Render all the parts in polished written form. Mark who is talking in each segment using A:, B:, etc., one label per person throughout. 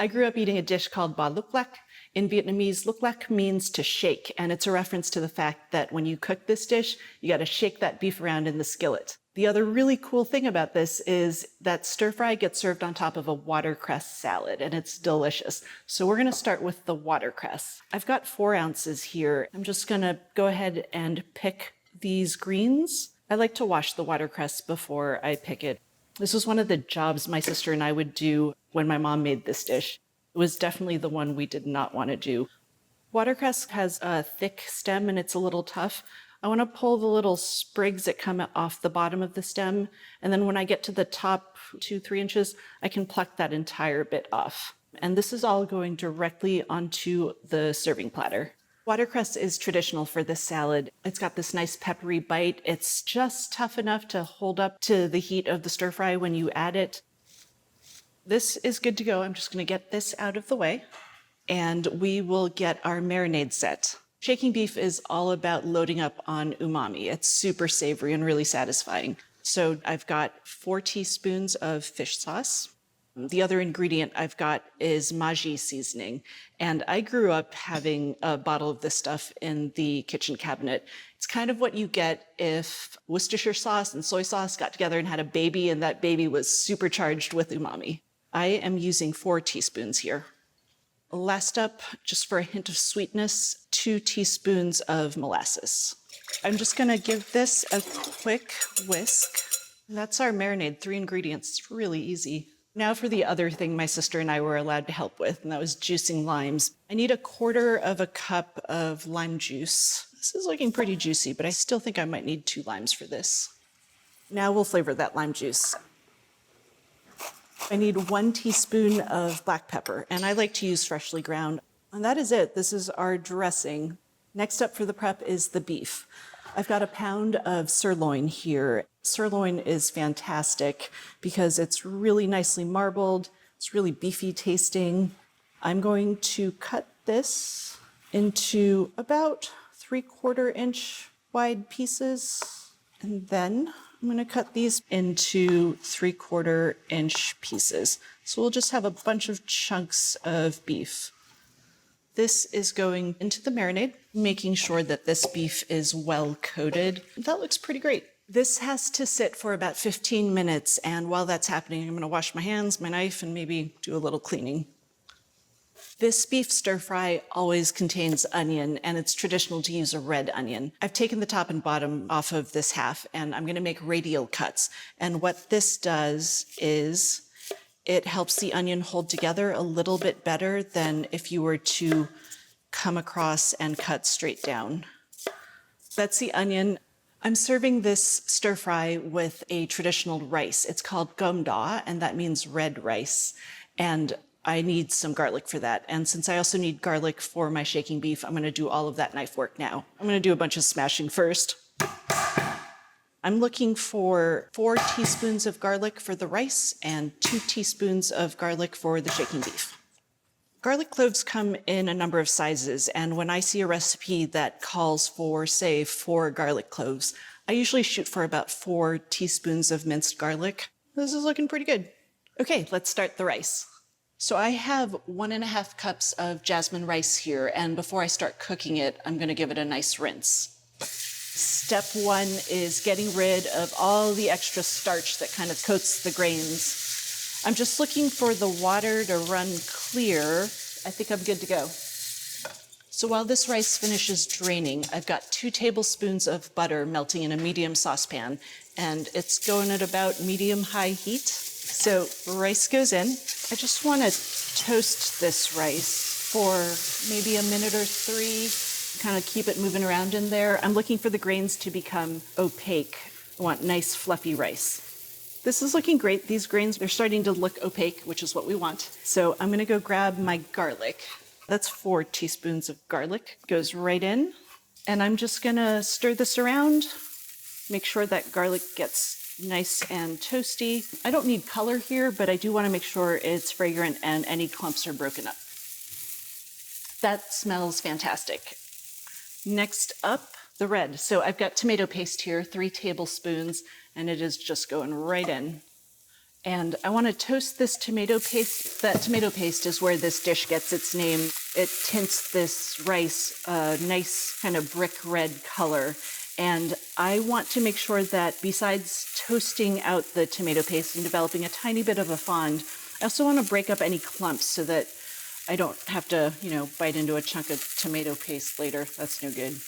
A: I grew up eating a dish called Lúc Lắc. In Vietnamese, Lúc Lắc means to shake, and it's a reference to the fact that when you cook this dish, you gotta shake that beef around in the skillet. The other really cool thing about this is that stir fry gets served on top of a watercress salad, and it's delicious. So we're gonna start with the watercress. I've got 4 ounces here. I'm just gonna go ahead and pick these greens. I like to wash the watercress before I pick it. This was one of the jobs my sister and I would do when my mom made this dish. It was definitely the one we did not want to do. Watercress has a thick stem and it's a little tough. I want to pull the little sprigs that come off the bottom of the stem, and then when I get to the top 2-3 inches, I can pluck that entire bit off. And this is all going directly onto the serving platter. Watercress is traditional for this salad. It's got this nice peppery bite. It's just tough enough to hold up to the heat of the stir fry when you add it. This is good to go. I'm just going to get this out of the way, and we will get our marinade set. Shaking beef is all about loading up on umami. It's super savory and really satisfying. So I've got 4 teaspoons of fish sauce. The other ingredient I've got is Maggi seasoning, and I grew up having a bottle of this stuff in the kitchen cabinet. It's kind of what you get if Worcestershire sauce and soy sauce got together and had a baby, and that baby was supercharged with umami. I am using 4 teaspoons here. Last up, just for a hint of sweetness, 2 teaspoons of molasses. I'm just gonna give this a quick whisk. And that's our marinade, 3 ingredients. It's really easy. Now for the other thing my sister and I were allowed to help with, and that was juicing limes. I need 1/4 cup of lime juice. This is looking pretty juicy, but I still think I might need 2 limes for this. Now we'll flavor that lime juice. I need 1 teaspoon of black pepper, and I like to use freshly ground. And that is it. This is our dressing. Next up for the prep is the beef. I've got 1 pound of sirloin here. Sirloin is fantastic because it's really nicely marbled. It's really beefy tasting. I'm going to cut this into about 3/4 inch wide pieces. And then I'm going to cut these into 3/4 inch pieces. So we'll just have a bunch of chunks of beef. This is going into the marinade, making sure that this beef is well coated. That looks pretty great. This has to sit for about 15 minutes, and while that's happening, I'm gonna wash my hands, my knife, and maybe do a little cleaning. This beef stir fry always contains onion, and it's traditional to use a red onion. I've taken the top and bottom off of this half, and I'm gonna make radial cuts. And what this does is it helps the onion hold together a little bit better than if you were to come across and cut straight down. That's the onion. I'm serving this stir fry with a traditional rice. It's called gom da, and that means red rice. And I need some garlic for that. And since I also need garlic for my shaking beef, I'm gonna do all of that knife work now. I'm gonna do a bunch of smashing first. I'm looking for 4 teaspoons of garlic for the rice and 2 teaspoons of garlic for the shaking beef. Garlic cloves come in a number of sizes, and when I see a recipe that calls for, say, 4 garlic cloves, I usually shoot for about 4 teaspoons of minced garlic. This is looking pretty good. Okay, let's start the rice. So I have 1.5 cups of jasmine rice here, and before I start cooking it, I'm gonna give it a nice rinse. Step 1 is getting rid of all the extra starch that kind of coats the grains. I'm just looking for the water to run clear. I think I'm good to go. So while this rice finishes draining, I've got 2 tablespoons of butter melting in a medium saucepan, and it's going at about medium-high heat. So rice goes in. I just want to toast this rice for maybe a minute or 3. Kind of keep it moving around in there. I'm looking for the grains to become opaque. I want nice fluffy rice. This is looking great. These grains are starting to look opaque, which is what we want. So I'm gonna go grab my garlic. That's 4 teaspoons of garlic. Goes right in. And I'm just gonna stir this around, make sure that garlic gets nice and toasty. I don't need color here, but I do wanna make sure it's fragrant and any clumps are broken up. That smells fantastic. Next up, the red. So I've got tomato paste here, 3 tablespoons, and it is just going right in. And I want to toast this tomato paste. That tomato paste is where this dish gets its name. It tints this rice a nice kind of brick red color. And I want to make sure that besides toasting out the tomato paste and developing a tiny bit of a fond, I also want to break up any clumps so that I don't have to, bite into a chunk of tomato paste later. That's no good.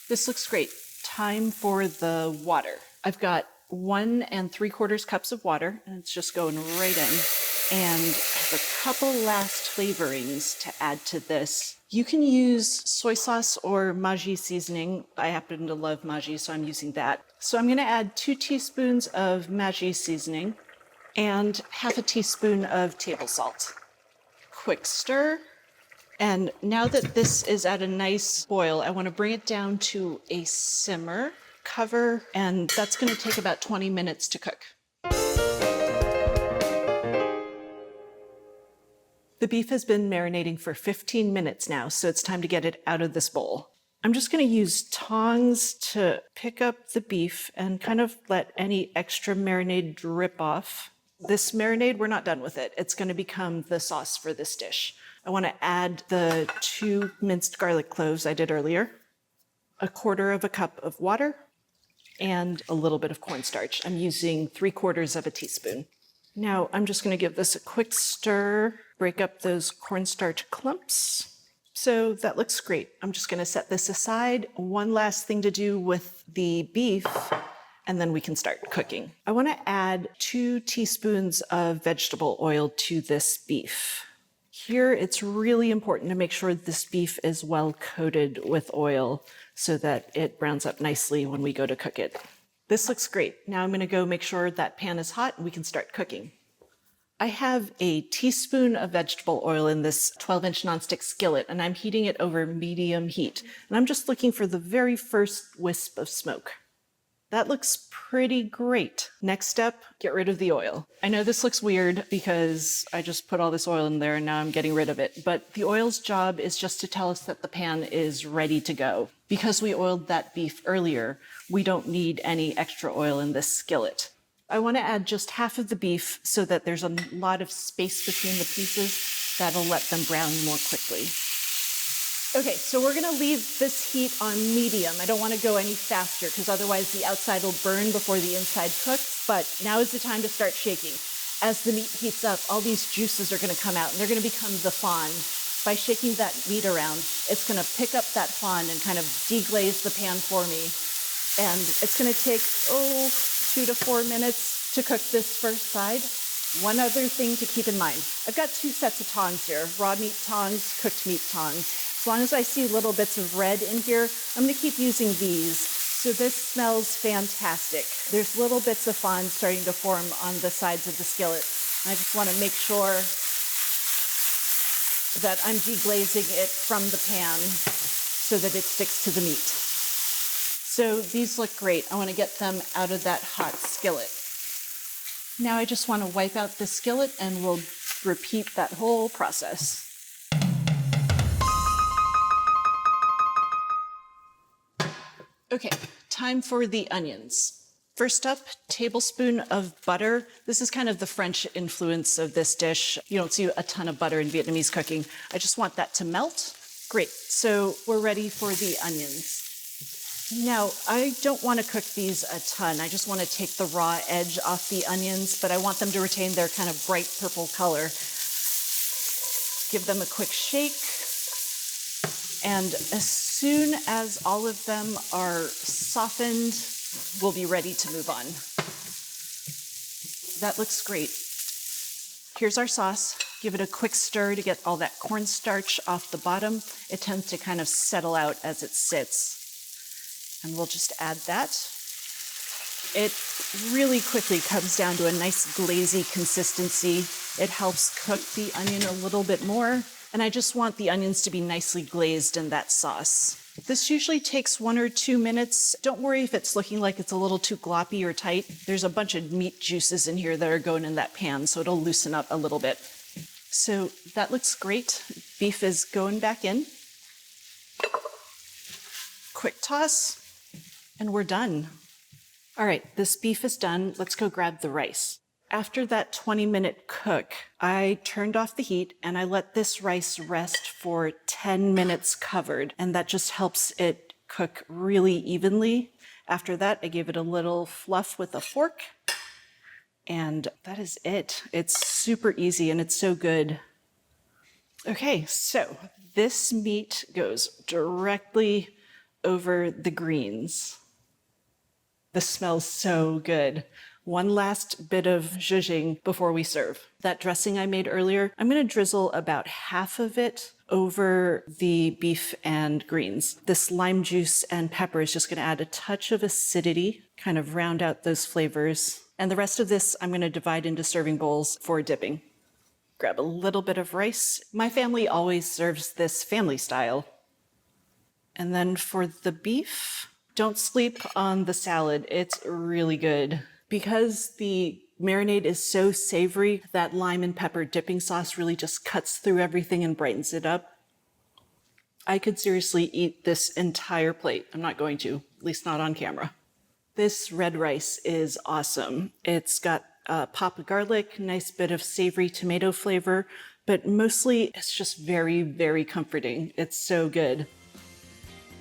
A: This looks great. Time for the water. I've got 1 3/4 cups of water, and it's just going right in. And I have a couple last flavorings to add to this. You can use soy sauce or Maggi seasoning. I happen to love Maggi, so I'm using that. So I'm going to add 2 teaspoons of Maggi seasoning and 1/2 teaspoon of table salt. Quick stir. And now that this is at a nice boil, I want to bring it down to a simmer, cover, and that's going to take about 20 minutes to cook. The beef has been marinating for 15 minutes now, so it's time to get it out of this bowl. I'm just going to use tongs to pick up the beef and kind of let any extra marinade drip off. This marinade, we're not done with it. It's going to become the sauce for this dish. I want to add the 2 minced garlic cloves I did earlier, 1/4 cup of water, and a little bit of cornstarch. I'm using 3/4 teaspoon. Now I'm just going to give this a quick stir, break up those cornstarch clumps. So that looks great. I'm just going to set this aside. One last thing to do with the beef, and then we can start cooking. I want to add 2 teaspoons of vegetable oil to this beef. Here, it's really important to make sure this beef is well coated with oil so that it browns up nicely when we go to cook it. This looks great. Now I'm going to go make sure that pan is hot and we can start cooking. I have a teaspoon of vegetable oil in this 12-inch nonstick skillet, and I'm heating it over medium heat. And I'm just looking for the very first wisp of smoke. That looks pretty great. Next step, get rid of the oil. I know this looks weird because I just put all this oil in there and now I'm getting rid of it, but the oil's job is just to tell us that the pan is ready to go. Because we oiled that beef earlier, we don't need any extra oil in this skillet. I want to add just half of the beef so that there's a lot of space between the pieces. That'll let them brown more quickly. Okay, so we're going to leave this heat on medium. I don't want to go any faster because otherwise the outside will burn before the inside cooks, but now is the time to start shaking. As the meat heats up, all these juices are going to come out and they're going to become the fond. By shaking that meat around, it's going to pick up that fond and kind of deglaze the pan for me. And it's going to take, 2 to 4 minutes to cook this first side. One other thing to keep in mind. I've got 2 sets of tongs here, raw meat tongs, cooked meat tongs. As long as I see little bits of red in here, I'm going to keep using these. So this smells fantastic. There's little bits of fond starting to form on the sides of the skillet. I just want to make sure that I'm deglazing it from the pan so that it sticks to the meat. So these look great. I want to get them out of that hot skillet. Now I just want to wipe out the skillet and we'll repeat that whole process. Okay, time for the onions. First up, tablespoon of butter. This is kind of the French influence of this dish. You don't see a ton of butter in Vietnamese cooking. I just want that to melt. Great, so we're ready for the onions. Now, I don't want to cook these a ton. I just want to take the raw edge off the onions, but I want them to retain their kind of bright purple color. Give them a quick shake. And as soon as all of them are softened, we'll be ready to move on. That looks great. Here's our sauce. Give it a quick stir to get all that cornstarch off the bottom. It tends to kind of settle out as it sits. And we'll just add that. It really quickly comes down to a nice glazy consistency. It helps cook the onion a little bit more. And I just want the onions to be nicely glazed in that sauce. This usually takes 1 or 2 minutes. Don't worry if it's looking like it's a little too gloppy or tight. There's a bunch of meat juices in here that are going in that pan, so it'll loosen up a little bit. So that looks great. Beef is going back in. Quick toss, and we're done. All right, this beef is done. Let's go grab the rice. After that 20-minute cook, I turned off the heat and I let this rice rest for 10 minutes covered, and that just helps it cook really evenly. After that, I gave it a little fluff with a fork, and that is it. It's super easy and it's so good. Okay, so this meat goes directly over the greens. This smells so good. One last bit of zhuzhing before we serve. That dressing I made earlier, I'm gonna drizzle about half of it over the beef and greens. This lime juice and pepper is just gonna add a touch of acidity, kind of round out those flavors. And the rest of this I'm gonna divide into serving bowls for dipping. Grab a little bit of rice. My family always serves this family style. And then for the beef, don't sleep on the salad. It's really good. Because the marinade is so savory, that lime and pepper dipping sauce really just cuts through everything and brightens it up. I could seriously eat this entire plate. I'm not going to, at least not on camera. This red rice is awesome. It's got a pop of garlic, nice bit of savory tomato flavor, but mostly it's just very, very comforting. It's so good.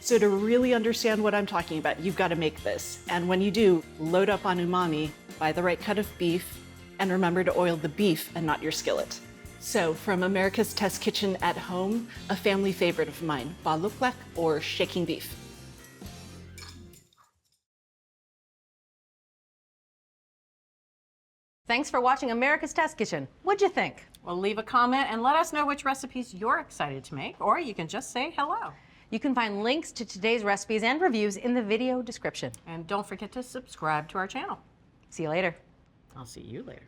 A: So to really understand what I'm talking about, you've got to make this. And when you do, load up on umami, buy the right cut of beef, and remember to oil the beef and not your skillet. So from America's Test Kitchen at home, a family favorite of mine, Lúc Lắc, or shaking beef.
B: Thanks for watching America's Test Kitchen. What'd you think?
C: Well, leave a comment and let us know which recipes you're excited to make, or you can just say hello.
B: You can find links to today's recipes and reviews in the video description.
C: And don't forget to subscribe to our channel.
B: See you later.
C: I'll see you later.